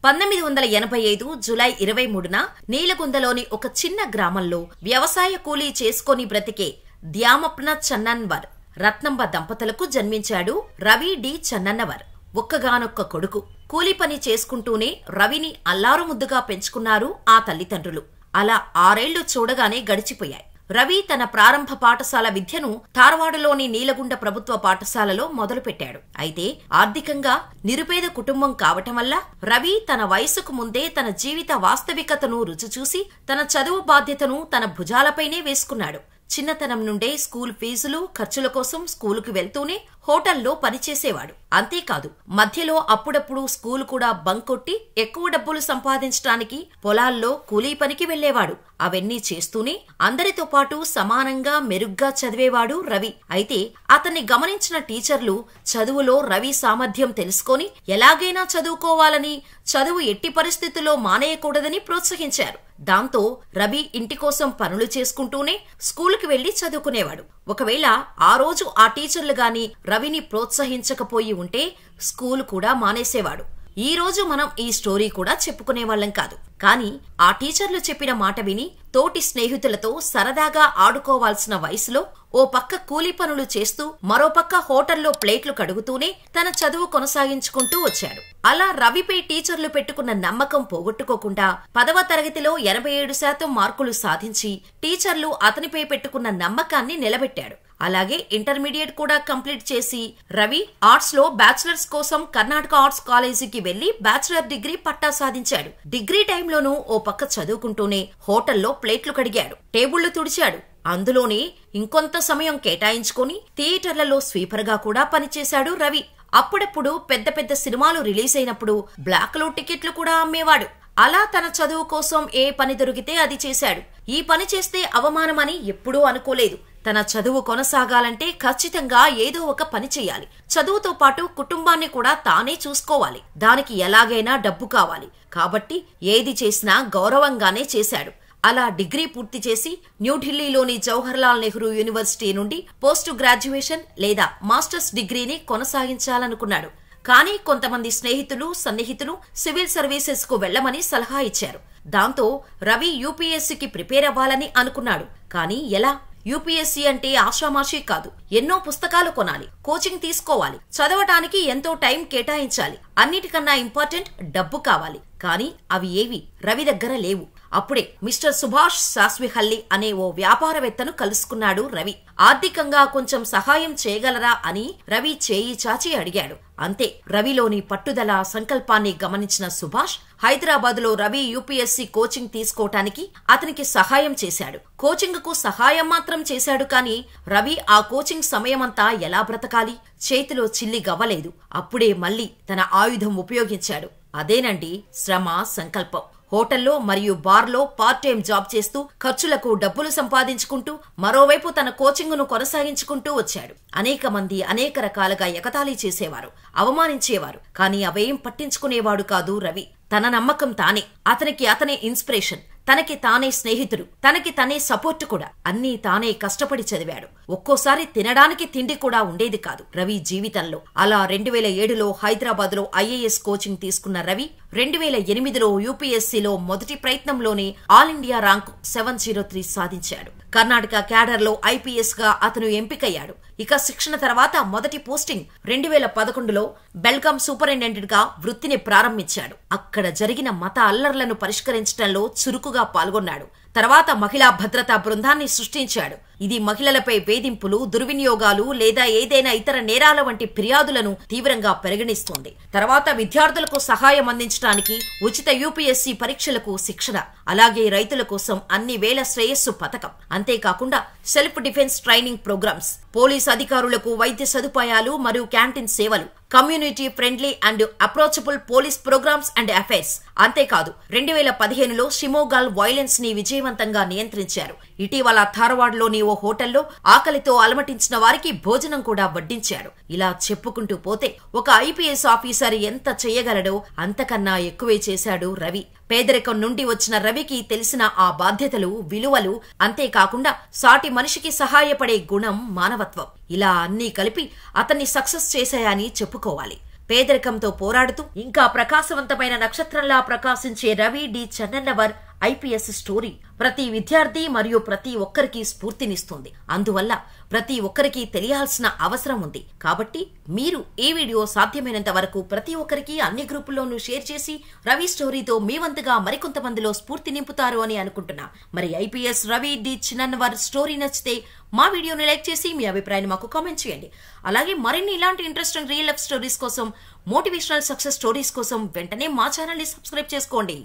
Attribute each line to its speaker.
Speaker 1: 1985 July 23న నీలగుందలోని ఒక చిన్న గ్రామంలో వ్యవసాయ కూలీ చేసుకొని బ్రతికే ద్యామప్న చన్నన్వర్ రత్నంబ దంపతులకు జన్మించాడు రవి డి చన్నన్నవర్. ఒక్కగానొక్క కొడుకు. కూలీ పని చేసుకుంటూనే రవిని అల్లారు ముద్దుగా పెంచుకున్నారు ఆ తల్లిదండ్రులు. అలా 6 ఏళ్లు చూడగానే గడిచిపోయాయి. రవి తన ప్రారంభ పాఠశాల విద్యను ధార్వాడలోని నీలగుండ ప్రభుత్వ పాఠశాలలో మొదలుపెట్టాడు. అయితే ఆర్థికంగా నిరుపేద కుటుంబం కావటం వల్ల రవి తన వయసుకు ముందే తన జీవిత వాస్తవికతను రుచిచూసి తన చదువు బాధ్యతను తన భుజాలపైనే వేసుకున్నాడు. చిన్నతనం నుండే స్కూల్ ఫీజులు ఖర్చుల కోసం స్కూలుకు వెళ్తూనే హోటల్లో పనిచేసేవాడు. అంతేకాదు మధ్యలో అప్పుడప్పుడు స్కూలు కూడా బంక్ కొట్టి ఎక్కువ డబ్బులు సంపాదించడానికి పొలాల్లో కూలీ పనికి వెళ్లేవాడు. అవన్నీ చేస్తూనే అందరితో పాటు సమానంగా మెరుగ్గా చదివేవాడు రవి. అయితే అతన్ని గమనించిన టీచర్లు చదువులో రవి సామర్థ్యం తెలుసుకొని ఎలాగైనా చదువుకోవాలని, చదువు ఎట్టి పరిస్థితుల్లో మానేయకూడదని ప్రోత్సహించారు. దాంతో రవి ఇంటి కోసం పనులు చేసుకుంటూనే స్కూలుకి వెళ్లి చదువుకునేవాడు. ఒకవేళ ఆ రోజు ఆ టీచర్లు గాని రవిని ప్రోత్సహించకపోయి ఉంటే స్కూలు కూడా మానేసేవాడు. ఈ రోజు మనం ఈ స్టోరీ కూడా చెప్పుకునేవాళ్లం కాదు. కానీ ఆ టీచర్లు చెప్పిన మాట విని తోటి స్నేహితులతో సరదాగా ఆడుకోవాల్సిన వయసులో ఓ పక్క కూలీ పనులు చేస్తూ మరోపక్క హోటల్లో ప్లేట్లు కడుగుతూనే తన చదువు కొనసాగించుకుంటూ వచ్చాడు. అలా రవిపై టీచర్లు పెట్టుకున్న నమ్మకం పోగొట్టుకోకుండా 10వ తరగతిలో 87% మార్కులు సాధించి టీచర్లు అతనిపై పెట్టుకున్న నమ్మకాన్ని నిలబెట్టాడు. అలాగే ఇంటర్మీడియట్ కూడా కంప్లీట్ చేసి రవి ఆర్ట్స్ లో బ్యాచిలర్స్ కోసం కర్ణాటక ఆర్ట్స్ కాలేజీకి వెళ్లి బ్యాచిలర్ డిగ్రీ పట్టా సాధించాడు. డిగ్రీ టైంలోనూ ఓ పక్క చదువుకుంటూనే హోటల్లో ప్లేట్లు కడిగాడు, టేబుళ్లు తుడిచాడు. అందులోనే ఇంకొంత సమయం కేటాయించుకొని థియేటర్లలో స్వీపర్ గా కూడా పనిచేశాడు రవి. అప్పుడప్పుడు పెద్ద పెద్ద సినిమాలు రిలీజ్ అయినప్పుడు బ్లాక్ లో టికెట్లు కూడా అమ్మేవాడు. అలా తన చదువు కోసం ఏ పని దొరికితే అది చేశాడు. ఈ పని చేస్తే అవమానమని ఎప్పుడూ అనుకోలేదు. తన చదువు కొనసాగాలంటే ఖచ్చితంగా ఏదో ఒక పని చెయ్యాలి. చదువుతో పాటు కుటుంబాన్ని కూడా తానే చూసుకోవాలి. దానికి ఎలాగైనా డబ్బు కావాలి. కాబట్టి ఏది చేసినా గౌరవంగానే చేశాడు. అలా డిగ్రీ పూర్తి చేసి న్యూఢిల్లీలోని జవహర్లాల్ నెహ్రూ యూనివర్సిటీ నుండి పోస్ట్ గ్రాడ్యుయేషన్ లేదా మాస్టర్స్ డిగ్రీని కొనసాగించాలనుకున్నాడు. కానీ కొంతమంది స్నేహితులు, సన్నిహితులు సివిల్ సర్వీసెస్ కు వెళ్లమని సలహా ఇచ్చారు. దాంతో రవి యూపీఎస్సీకి ప్రిపేర్ అవ్వాలని అనుకున్నాడు. కానీ ఎలా? యూపీఎస్సీ అంటే ఆషామాషీ కాదు. ఎన్నో పుస్తకాలు కొనాలి, కోచింగ్ తీసుకోవాలి, చదవటానికి ఎంతో టైం కేటాయించాలి. అన్నిటికన్నా ఇంపార్టెంట్ డబ్బు కావాలి. కానీ అవి ఏవి రవి దగ్గర లేవు. అప్పుడే మిస్టర్ సుభాష్ శాస్విహల్లి అనే ఓ వ్యాపారవేత్తను కలుసుకున్నాడు రవి. ఆర్థికంగా కొంచెం సహాయం చేయగలరా అని రవి చేయి చాచి అడిగాడు. అంతే, రవిలోని పట్టుదల, సంకల్పాన్ని గమనించిన సుభాష్ హైదరాబాద్ లో రవి యూపీఎస్సీ కోచింగ్ తీసుకోవటానికి అతనికి సహాయం చేశాడు. కోచింగ్ కు సహాయం మాత్రం చేశాడు. కానీ రవి ఆ కోచింగ్ సమయమంతా ఎలా బ్రతకాలి? చేతిలో చిల్లి గవ్వలేదు. అప్పుడే మళ్లీ తన ఆయుధం ఉపయోగించాడు. అదేనండి శ్రమ, సంకల్పం. హోటల్లో మరియు బార్లో పార్ట్ టైం జాబ్ చేస్తూ ఖర్చులకు డబ్బులు సంపాదించుకుంటూ మరోవైపు తన కోచింగ్ను కొనసాగించుకుంటూ వచ్చాడు. అనేక మంది అనేక రకాలుగా ఎగతాళి చేసేవారు, అవమానించేవారు. కానీ అవేం పట్టించుకునేవాడు కాదు రవి. తన నమ్మకం తానే, అతనికి అతనే ఇన్స్పిరేషన్, తనకి తానే స్నేహితుడు, తనకి తనే సపోర్ట్ కూడా. అన్నీ తానే కష్టపడి చదివాడు. ఒక్కోసారి తినడానికి తిండి కూడా ఉండేది కాదు రవి జీవితంలో. అలా 2007లో హైదరాబాద్ లో ఐఏఎస్ కోచింగ్ తీసుకున్న రవి 2008లో యూపీఎస్సీలో మొదటి ప్రయత్నంలోనే ఆల్ ఇండియా ర్యాంకు 703 సాధించాడు. కర్ణాటక క్యాడర్ లో ఐపీఎస్ గా అతను ఎంపికయ్యాడు. ఇక శిక్షణ తర్వాత మొదటి పోస్టింగ్ 2011లో బెల్గాం సూపరింటెండెంట్ గా వృత్తిని ప్రారంభించాడు. అక్కడ జరిగిన మత అల్లర్లను పరిష్కరించడంలో చురుకుగా పాల్గొన్నాడు. తర్వాత మహిళా భద్రతా బృందాన్ని సృష్టించాడు. ఇది మహిళలపై వేధింపులు, దుర్వినియోగాలు లేదా ఏదైనా ఇతర నేరాల వంటి ఫిర్యాదులను తీవ్రంగా పరిగణిస్తోంది. తర్వాత విద్యార్థులకు సహాయం అందించడానికి ఉచిత యూపీఎస్సీ పరీక్షలకు శిక్షణ, అలాగే రైతుల కోసం అన్ని వేల శ్రేయస్సు పథకం. అంతేకాకుండా self defence training programmes, police అధికారులకు వైద్య సదుపాయాలు మరియు క్యాంటీన్ సేవలు, community friendly and approachable police programmes and affairs. అంతేకాదు 2015లో షిమోగాల్ వైలెన్స్ ని విజయవంతంగా నియంత్రించారు. ఇటీవల ధార్వాడ్లోని ఓ హోటల్లో ఆకలితో అలమటించిన వారికి భోజనం కూడా వడ్డించాడు. ఇలా చెప్పుకుంటూ పోతే ఒక ఐపీఎస్ ఆఫీసర్ ఎంత చెయ్యగలడో అంతకన్నా ఎక్కువే చేశాడు రవి. పేదరికం నుండి వచ్చిన రవికి తెలిసిన ఆ బాధ్యతలు, విలువలు, అంతేకాకుండా సాటి మనిషికి సహాయపడే గుణం, మానవత్వం, ఇలా అన్నీ కలిపి అతన్ని సక్సెస్ చేశాయని చెప్పుకోవాలి. పేదరికంతో పోరాడుతూ ఇంకా ప్రకాశవంతమైన నక్షత్రంలా ప్రకాశించే రవి డి చన్నన్నవర్ ఐపీఎస్ స్టోరీ ప్రతి విద్యార్థి మరియు ప్రతి ఒక్కరికి స్ఫూర్తినిస్తుంది. అందువల్ల ప్రతి ఒక్కరికి తెలియాల్సిన అవసరం ఉంది. కాబట్టి మీరు ఈ వీడియో సాధ్యమైనంత వరకు ప్రతి ఒక్కరికి అన్ని గ్రూపుల్లోనూ షేర్ చేసి రవి స్టోరీతో మీ వంతుగా మరికొంతమందిలో స్ఫూర్తి నింపుతారు అని అనుకుంటున్నా. మరి ఐపీఎస్ రవి డి చన్నన్నవర్ స్టోరీ నచ్చితే మా వీడియోని లైక్ చేసి మీ అభిప్రాయాన్ని మాకు కామెంట్ చేయండి. అలాగే మరిన్ని ఇలాంటి ఇంట్రెస్టింగ్ రియల్ లైఫ్ స్టోరీస్ కోసం, మోటివేషనల్ సక్సెస్ స్టోరీస్ కోసం వెంటనే మా ఛానల్ ని సబ్స్క్రైబ్ చేసుకోండి.